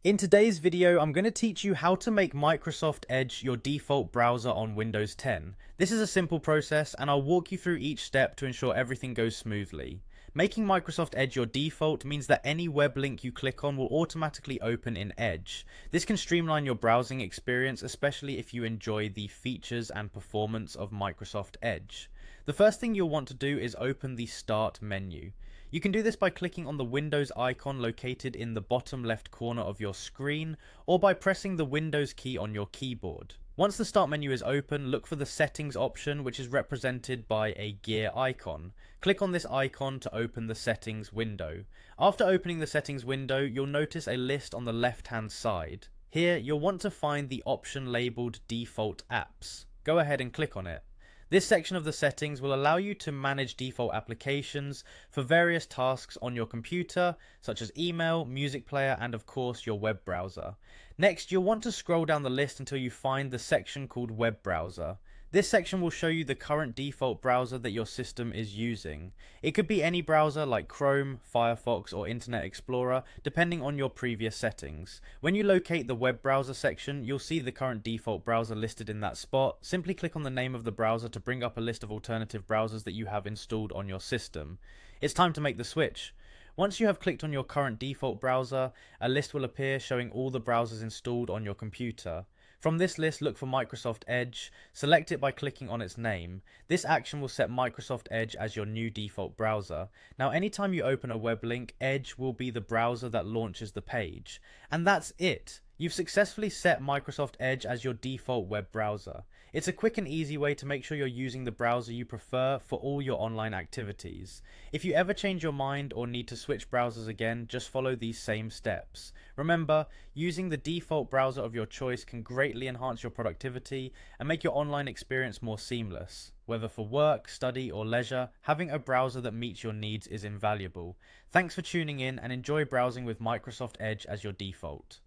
In today's video, I'm going to teach you how to make Microsoft Edge your default browser on Windows 10. This is a simple process and I'll walk you through each step to ensure everything goes smoothly. Making Microsoft Edge your default means that any web link you click on will automatically open in Edge. This can streamline your browsing experience, especially if you enjoy the features and performance of Microsoft Edge. The first thing you'll want to do is open the Start menu. You can do this by clicking on the Windows icon located in the bottom left corner of your screen, or by pressing the Windows key on your keyboard. Once the Start menu is open, look for the Settings option, which is represented by a gear icon. Click on this icon to open the Settings window. After opening the Settings window, you'll notice a list on the left-hand side. Here, you'll want to find the option labeled Default Apps. Go ahead and click on it. This section of the settings will allow you to manage default applications for various tasks on your computer, such as email, music player, and of course your web browser. Next, you'll want to scroll down the list until you find the section called Web Browser. This section will show you the current default browser that your system is using. It could be any browser like Chrome, Firefox, or Internet Explorer, depending on your previous settings. When you locate the web browser section, you'll see the current default browser listed in that spot. Simply click on the name of the browser to bring up a list of alternative browsers that you have installed on your system. It's time to make the switch. Once you have clicked on your current default browser, a list will appear showing all the browsers installed on your computer. From this list, look for Microsoft Edge, select it by clicking on its name. This action will set Microsoft Edge as your new default browser. Now, anytime you open a web link, Edge will be the browser that launches the page. And that's it! You've successfully set Microsoft Edge as your default web browser. It's a quick and easy way to make sure you're using the browser you prefer for all your online activities. If you ever change your mind or need to switch browsers again, just follow these same steps. Remember, using the default browser of your choice can greatly enhance your productivity and make your online experience more seamless. Whether for work, study, or leisure, having a browser that meets your needs is invaluable. Thanks for tuning in and enjoy browsing with Microsoft Edge as your default.